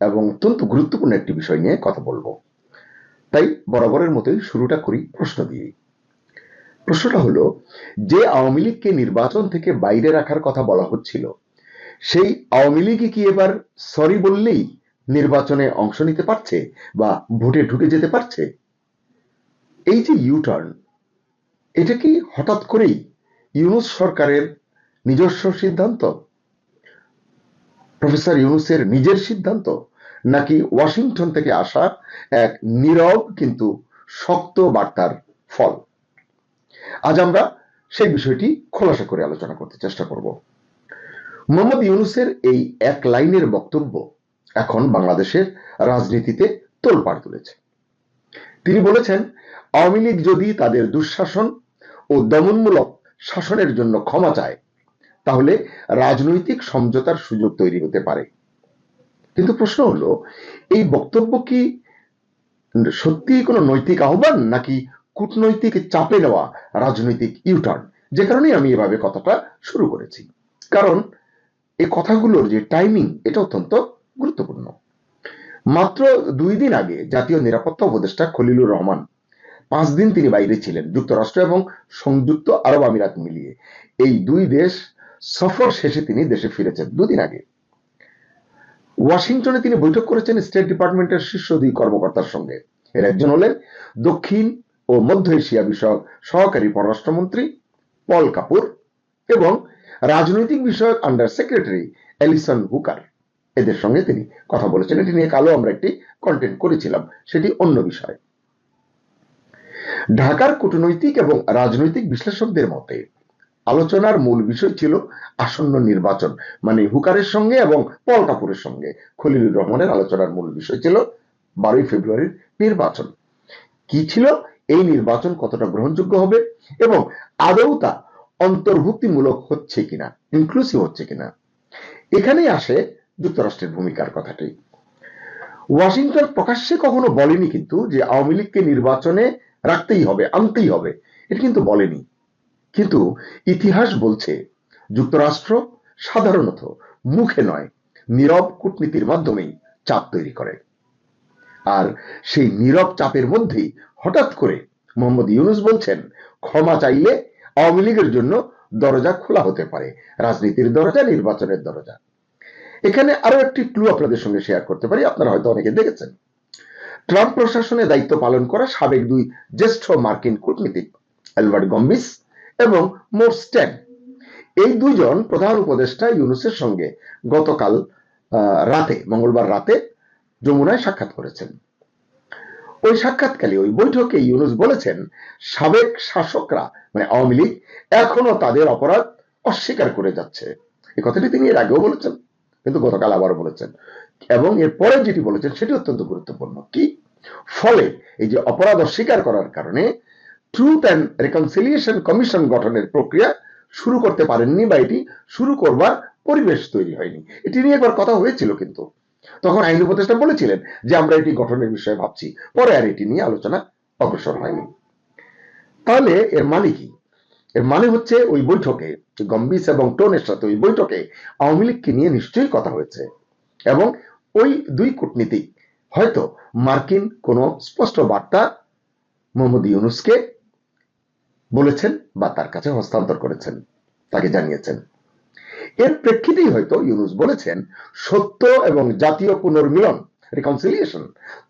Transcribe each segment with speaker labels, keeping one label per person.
Speaker 1: এবং অত্যন্ত গুরুত্বপূর্ণ একটি বিষয় নিয়ে কথা বলবো। তাই বরাবরের মতোই শুরুটা করি প্রশ্ন দিয়ে। প্রশ্নটা হলো, যে আওয়ামী লীগকে নির্বাচন থেকে বাইরে রাখার কথা বলা হচ্ছিল, সেই আওয়ামী লীগই কি এবার সরি বললেই নির্বাচনে অংশ নিতে পারছে বা ভোটে ঢুকে যেতে পারছে? এই যে ইউটার্ন, এটা কি হঠাৎ করেই ইউনূস সরকারের নিজস্ব সিদ্ধান্ত, প্রফেসর ইউনূসের নিজের সিদ্ধান্ত, নাকি ওয়াশিংটন থেকে আসা এক নীরব কিন্তু শক্ত বার্তার ফল? আজ আমরা সেই বিষয়টি খোলাসা করে আলোচনা করতে চেষ্টা করব। মোহাম্মদ ইউনূসের এই এক লাইনের বক্তব্য এখন বাংলাদেশের রাজনীতিতে তোলপাড় তুলেছে। তিনি বলেছেন, আওয়ামী লীগ যদি তাদের দুঃশাসন ও দমনমূলক শাসনের জন্য ক্ষমা চায়, তাহলে রাজনৈতিক সমঝোতার সুযোগ তৈরি হতে পারে। কিন্তু প্রশ্ন হলো, এই বক্তব্য কি সত্যি কোনো নৈতিক আহ্বান, নাকি কূটনৈতিক চাপে নেওয়া রাজনৈতিক ইউটার্ন? যে কারণে আমি এভাবে কথাটা শুরু করেছি, কারণ এই কথাগুলোর যে টাইমিং, এটা অত্যন্ত গুরুত্বপূর্ণ। মাত্র 2 দিন আগে জাতীয় নিরাপত্তা উপদেষ্টা খলিলুর রহমান 5 দিন তিনি বাইরে ছিলেন, যুক্তরাষ্ট্র এবং সংযুক্ত আরব আমিরাত মিলিয়ে এই 2 দেশ সফর শেষে তিনি দেশে ফিরেছেন 2 দিন আগে। ওয়াশিংটনে তিনি বৈঠক করেছেন স্টেট ডিপার্টমেন্টের শীর্ষ 2 কর্মকর্তার সঙ্গে। এর একজন হলেন দক্ষিণ ও মধ্য এশিয়া বিষয়ক সহকারী পররাষ্ট্রমন্ত্রী পল কাপুর এবং রাজনৈতিক বিষয়ক আন্ডার সেক্রেটারি এলিসন হুকার। এদের সঙ্গে তিনি কথা বলেছেন। এটি নিয়ে কালো আমরা একটি কন্টেন্ট করেছিলাম, সেটি অন্য বিষয়। ঢাকার কূটনৈতিক এবং রাজনৈতিক বিশ্লেষকদের মতে আলোচনার মূল বিষয় ছিল আসন্ন নির্বাচন, মানে হুকারের সঙ্গে এবং পল কাপুরের সঙ্গে খলিলুর রহমানের আলোচনার মূল বিষয় ছিল 12 ফেব্রুয়ারির নির্বাচন। কি ছিল এই নির্বাচন, কতটা গ্রহণযোগ্য হবে এবং আদৌ তা অন্তর্ভুক্তিমূলক হচ্ছে কিনা, ইনক্লুসিভ হচ্ছে কিনা। এখানেই আসে যুক্তরাষ্ট্রের ভূমিকার কথাটি। ওয়াশিংটন প্রকাশ্যে কখনো বলেনি কিন্তু যে আওয়ামী লীগকে নির্বাচনে রাখতেই হবে, আনতেই হবে, এটা কিন্তু বলেনি। কিন্তু ইতিহাস বলছে যুক্তরাষ্ট্র সাধারণত মুখে নয়, নীরব কূটনীতির মাধ্যমেই চাপ তৈরি করে। আর সেই নীরব চাপের মধ্যেই হঠাৎ করে মোহাম্মদ ইউনূস বলছেন, ক্ষমা চাইলে আওয়ামী লীগের জন্য দরজা খোলা হতে পারে, রাজনীতির দরজা, নির্বাচনের দরজা। এখানে আরো একটি ক্লু আপনাদের সঙ্গে শেয়ার করতে পারি, আপনারা হয়তো অনেকে দেখেছেন। ট্রাম্প প্রশাসনে দায়িত্ব পালন করা সাবেক 2 জ্যেষ্ঠ মার্কিন কূটনীতিক অ্যালবার্ট গম্বিস এবং মোর স্ট্যান, এই 2 জন প্রধান উপদেষ্টা ইউনূসের সঙ্গে গতকাল রাতে, মঙ্গলবার রাতে যমুনায় সাক্ষাৎ করেছেন। ওই সাক্ষাৎকালে, ওই বৈঠকে ইউনূস বলেছেন, সাবেক শাসকরা মানে আওয়ামী লীগ এখনো তাদের অপরাধ অস্বীকার করে যাচ্ছে। এই কথাটি তিনি এর আগেও বলেছেন, কিন্তু গতকাল আবার বলেছেন। এবং এরপরে যেটি বলেছেন সেটি অত্যন্ত গুরুত্বপূর্ণ। কি ফলে এই যে অপরাধ অস্বীকার করার কারণে ট্রুথ অ্যান্ড রিকনসিলিয়েশন কমিশন গঠনের প্রক্রিয়া শুরু করতে পারেননি, বা এটি শুরু করবার পরিবেশ তৈরি হয়নি। এটি নিয়ে একবার কথা হয়েছিল, কিন্তু তখন আইন উপদেষ্টা বলেছিলেন যে আমরা এটি গঠনের বিষয়ে ভাবছি, পরে আর এটি নিয়ে আলোচনা অগ্রসর হয়নি। তাহলে এর মানে কি? এর মানে হচ্ছে ওই বৈঠকে গম্বিস এবং টোনের সাথে ওই বৈঠকে আওয়ামী লীগকে নিয়ে নিশ্চয়ই কথা হয়েছে এবং ওই 2 কূটনীতিক হয়তো মার্কিন কোনো স্পষ্ট বার্তা মোহাম্মদ ইউনূসকে বলেছেন বা তার কাছে হস্তান্তর করেছেন, তাকে জানিয়েছেন। এর প্রেক্ষিতেই হয়তো ইউনূস বলেছেন, সত্য এবং জাতীয় পুনর্মিলন, রিকনসিলিয়েশন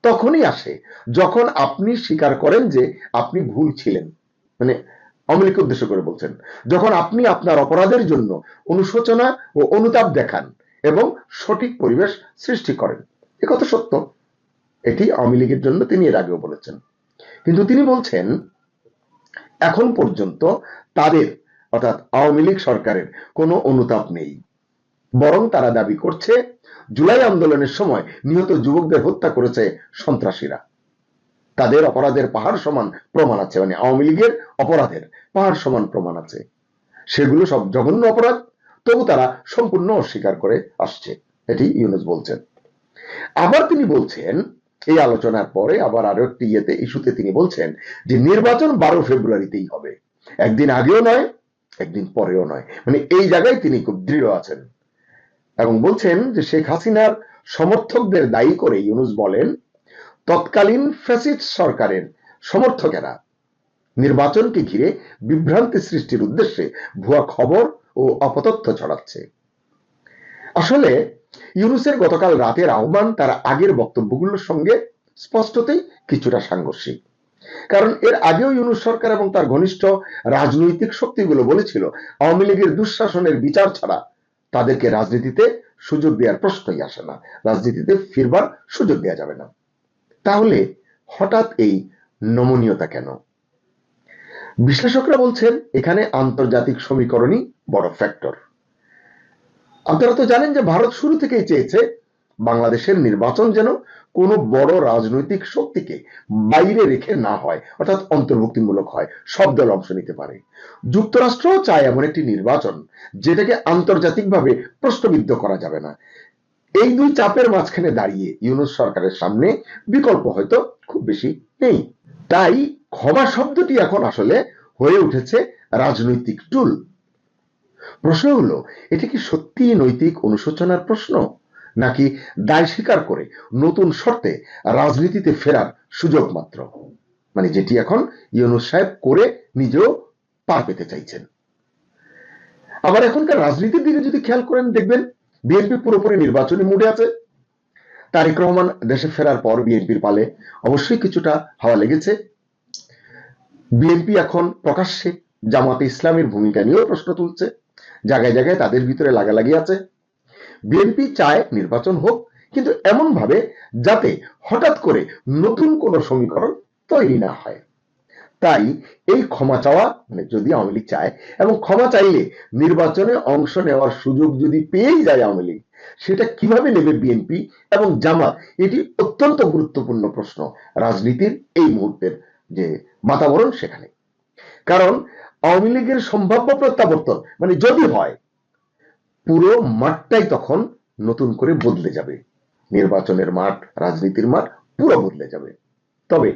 Speaker 1: তখনই আসে যখন আপনি স্বীকার করেন যে আপনি ভুল ছিলেন, মানে আওয়ামী লীগকে উদ্দেশ্য করে বলছেন, যখন আপনি আপনার অপরাধের জন্য অনুশোচনা ও অনুতাপ দেখান এবং সঠিক পরিবেশ সৃষ্টি করেন। এ কথা সত্য, এটি আওয়ামী লীগের জন্য তিনি এর আগেও বলেছেন। কিন্তু তিনি বলছেন এখন পর্যন্ত তাদের, অর্থাৎ আওয়ামী লীগ সরকারের কোনো অনুতাপ নেই, বরং তারা দাবি করছে জুলাই আন্দোলনের সময় নিহত যুবকদের হত্যা করেছে সন্ত্রাসীরা। তাদের অপরাধের পাহাড় সমান প্রমাণ আছে, মানে আওয়ামী লীগের অপরাধের পাহাড় সমান প্রমাণ আছে, সেগুলো সব জঘন্য অপরাধ, তবু তারা সম্পূর্ণ অস্বীকার করে আসছে, এটি ইউনূস বলছেন। আবার তিনি বলছেন, এই আলোচনার পরে আবার আরো একটি ইস্যুতে তিনি বলছেন যে নির্বাচন 12 ফেব্রুয়ারিতেই হবে, একদিন আগেও নয়, একদিন পরেও নয়, মানে এই জায়গায় তিনি খুব দৃঢ় আছেন এবং বলছেন যে শেখ হাসিনার সমর্থকদের দায়ী করে ইউনূস বলেন, তৎকালীন ফ্যাসিস্ট সরকারের সমর্থকেরা নির্বাচনকে ঘিরে বিভ্রান্তি সৃষ্টির উদ্দেশ্যে ভুয়া খবর ও অপতথ্য ছড়াচ্ছে। আসলে ইউনূসের গতকাল রাতের আহ্বান তার আগের বক্তব্যগুলোর সঙ্গে স্পষ্টতই কিছুটা সাংঘর্ষিক। কারণ এর আগেও ইউনূস সরকার এবং তার ঘনিষ্ঠ রাজনৈতিক শক্তিগুলো বলেছিল আওয়ামী লীগের দুঃশাসনের বিচার ছাড়া তাদেরকে রাজনীতিতে সুযোগ দেওয়ার প্রশ্নই আসে না, রাজনীতিতে ফিরবার সুযোগ দেওয়া যাবে না। তাহলে হঠাৎ এই নমনীয়তা কেন? বিশ্লেষকরা বলছেন এখানে আন্তর্জাতিক সমীকরণই বড় ফ্যাক্টর। আপনারা তো জানেন যে ভারত শুরু থেকেই চেয়েছে বাংলাদেশের নির্বাচন যেন কোনো বড় রাজনৈতিক শক্তিকে বাইরে রেখে না হয়, অর্থাৎ অন্তর্ভুক্তিমূলক হয়, সব দল অংশ নিতে পারে। যুক্তরাষ্ট্রও চায় এমন একটি নির্বাচন যেটাকে আন্তর্জাতিকভাবে প্রশ্নবিদ্ধ করা যাবে না। এই দুই চাপের মাঝখানে দাঁড়িয়ে ইউনূস সরকারের সামনে বিকল্প হয়তো খুব বেশি নেই। তাই ক্ষমা শব্দটি এখন আসলে হয়ে উঠেছে রাজনৈতিক টুল। প্রশ্ন হলো, এটা কি সত্যি নৈতিক অনুশোচনার প্রশ্ন, নাকি দায় স্বীকার করে নতুন শর্তে রাজনীতিতে ফেরার সুযোগ মাত্র, মানে যেটি এখন ইউনূস সাহেব করে নিজেও পার পেতে চাইছেন। আবার এখনকার রাজনীতির দিকে যদি খেয়াল করেন, দেখবেন বিএনপি পুরোপুরি নির্বাচনী মুডে আছে। তারেক রহমান দেশে ফেরার পর বিএনপির পালে অবশ্যই কিছুটা হাওয়া লেগেছে। বিএনপি এখন প্রকাশ্যে জামাতে ইসলামের ভূমিকা নিয়েও প্রশ্ন তুলছে, জায়গায় জায়গায় তাদের ভিতরে লাগালাগি আছে। বিএনপি চায় নির্বাচন হোক, কিন্তু এমন ভাবে যাতে হঠাৎ করে নতুন কোন সমীকরণ তৈরি না হয়। তাই এই ক্ষমা চাওয়া, মানে যদি আওয়ামী লীগ চায় এবং ক্ষমা চাইলে নির্বাচনে অংশ নেওয়ার সুযোগ যদি পেয়েই যায় আওয়ামী লীগ, সেটা কিভাবে নেবে বিএনপি এবং জামাত, এটি অত্যন্ত গুরুত্বপূর্ণ প্রশ্ন রাজনীতির এই মুহূর্তের যে বাতাবরণ সেখানে। কারণ আওয়ামী লীগের সম্ভাব্য প্রত্যাবর্তন, মানে যদি হয়, পুরো মাঠটাই তখন নতুন করে বদলে যাবে। নির্বাচনের মাঠ, রাজনীতির মাঠ পুরো বদলে যাবে। তবে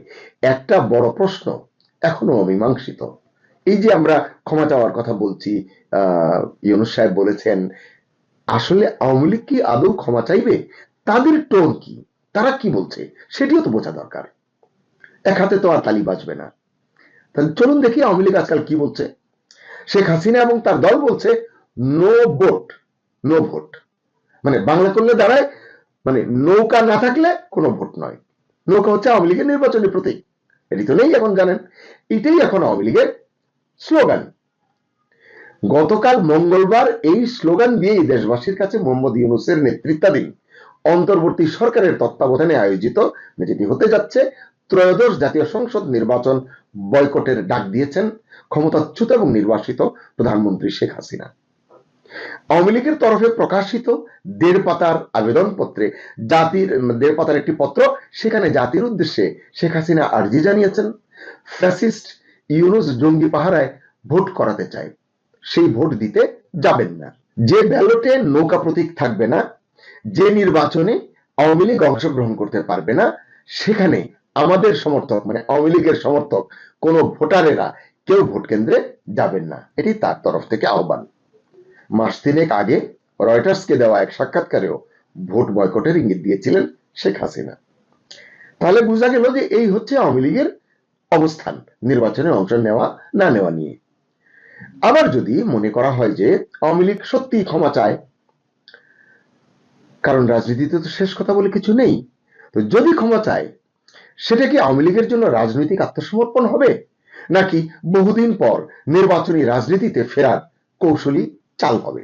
Speaker 1: একটা বড় প্রশ্ন এখনো অমীমাংসিত। এই যে আমরা ক্ষমা চাওয়ার কথা বলছি, ইউনূস সাহেব বলেছেন, আসলে আওয়ামী লীগ কি আদৌ ক্ষমা চাইবে? তাদের টোন কি, তারা কি বলছে সেটিও তো বোঝা দরকার। এক হাতে তো আর তালি বাজবে না। তাহলে চলুন দেখি আওয়ামী লীগ আজকাল কি বলছে। শেখ হাসিনা এবং তার দল বলছে নো ভোট, নো ভোট, মানে বাংলা করলে দাঁড়ায়, মানে নৌকা না থাকলে কোনো ভোট নয়। নৌকা হচ্ছে আওয়ামী লীগের নির্বাচনী প্রতীক, এটি তো নেই এখন, জানেন। এটাই এখন আওয়ামী লীগের স্লোগান। গতকাল মঙ্গলবার এই স্লোগান দিয়েই দেশবাসীর কাছে মোহাম্মদ ইউনূসের নেতৃত্বাধীন অন্তর্বর্তী সরকারের তত্ত্বাবধানে আয়োজিত, যেটি হতে যাচ্ছে ত্রয়োদশ জাতীয় সংসদ নির্বাচন বয়কটের ডাক দিয়েছেন ক্ষমতাচ্যুত এবং নির্বাসিত প্রধানমন্ত্রী শেখ হাসিনা। আওয়ামী লীগের তরফে প্রকাশিত 1.5 পাতার আবেদনপত্রে জাতির 1.5 পাতার একটি পত্র, সেখানে জাতির উদ্দেশ্যে শেখ হাসিনা আর্জি জানিয়েছেন, ফ্যাসিস্ট ইউনূস জঙ্গি পাহারায় ভোট করাতে চায়, সেই ভোট দিতে যাবেন না। যে ব্যালটে নৌকা প্রতীক থাকবে না, যে নির্বাচনে আওয়ামী লীগ অংশগ্রহণ করতে পারবে না, সেখানে আমাদের সমর্থক, মানে আওয়ামী লীগের সমর্থক কোন ভোটারেরা কেউ ভোট কেন্দ্রে যাবেন না। এটি তার তরফ থেকে আহ্বান। মাস 3 আগে রয়টার্সকে দেওয়া এক সাক্ষাৎকারেও ভোট বয়কটের ইঙ্গিত দিয়েছিলেন শেখ হাসিনা। তাহলে বোঝা গেল যে এই হচ্ছে আওয়ামী লীগের অবস্থান নির্বাচনে অংশ নেওয়া না নেওয়া নিয়ে। আবার যদি মনে করা হয় যে আওয়ামী লীগ সত্যি ক্ষমা চায়, কারণ রাজনীতিতে তো শেষ কথা বলে কিছু নেই, তো যদি ক্ষমা চায়, সেটা কি আওয়ামী লীগের জন্য রাজনৈতিক আত্মসমর্পণ হবে, নাকি বহুদিন পর নির্বাচনী রাজনীতিতে ফেরার কৌশলী চাল হবে?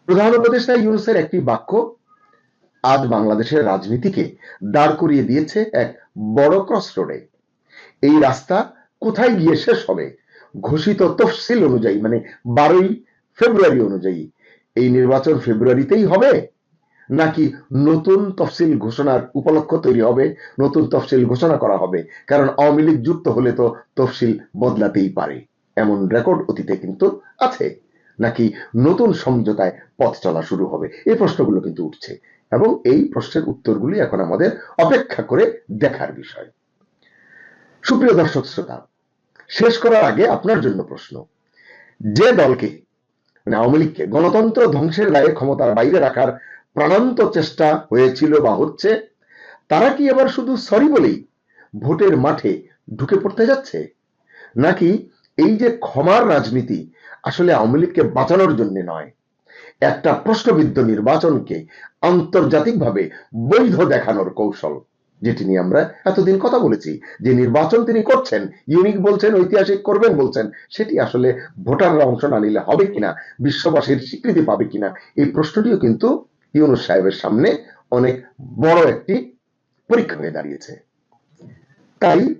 Speaker 1: প্রধান উপদেষ্টা ইউনূসের একটি বাক্য আজ বাংলাদেশের রাজনীতিকে দাঁড় করিয়ে দিয়েছে এক বড় ক্রসরোডে। এই রাস্তা কোথায় গিয়ে শেষ হবে, ঘোষিত তফসিল অনুযায়ী, মানে 12 ফেব্রুয়ারি অনুযায়ী এই নির্বাচন ফেব্রুয়ারিতেই হবে, নাকি নতুন তফসিল ঘোষণার উপলক্ষ তৈরি হবে, নতুন তফসিল ঘোষণা করা হবে? কারণ আওয়ামী লীগ যুক্ত হলে তো তফসিল বদলাতেই পারে, এমন রেকর্ড অতীতে কিন্তু আছে। নাকি নতুন সমঝোতায় পথ চলা শুরু হবে? এই প্রশ্নগুলো কিন্তু উঠছে, এবং এই প্রশ্নের উত্তরগুলি এখন আমাদের অপেক্ষা করে দেখার বিষয়। সুপ্রিয় দর্শক শ্রোতা, শেষ করার আগে আপনার জন্য প্রশ্ন, যে দলকে, মানে আওয়ামী লীগকে গণতন্ত্র ধ্বংসের দায়ে ক্ষমতার বাইরে রাখার প্রাণান্ত চেষ্টা হয়েছিল বা হচ্ছে, তারা কি এবার শুধু সরি বলেই ভোটের মাঠে ঢুকে পড়তে যাচ্ছে, নাকি এই যে ক্ষমার রাজনীতি আসলে আওয়ামী লীগকে বাঁচানোর জন্য নয়, একটা প্রশ্নবিদ্ধ নির্বাচনকে আন্তর্জাতিকভাবে বৈধ দেখানোর কৌশল, যেটি নিয়ে আমরা এতদিন কথা বলেছি, যে নির্বাচন তিনি করছেন, ইউনিক বলছেন, ঐতিহাসিক করবেন বলছেন, সেটি আসলে ভোটাররা অংশ না নিলে হবে কিনা, বিশ্ববাসীর স্বীকৃতি পাবে কিনা, এই প্রশ্নটিও কিন্তু ইউনূস সাহেবের সামনে অনেক বড় একটি পরীক্ষা হয়ে দাঁড়িয়েছে। তাই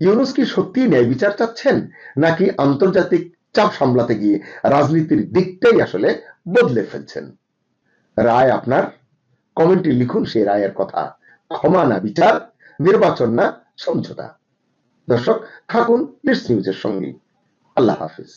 Speaker 1: ইউনূস কি সত্যি ন্যায় বিচার চাচ্ছেন, নাকি আন্তর্জাতিক চাপ সামলাতে গিয়ে রাজনীতির দিকটাই আসলে বদলে ফেলছেন? রায় আপনার, কমেন্টে লিখুন সেই রায়ের কথা। ক্ষমা না বিচার, নির্বাচন না সমঝোতা। দর্শক, থাকুন লিটস নিউজের সঙ্গে। আল্লাহ হাফিজ।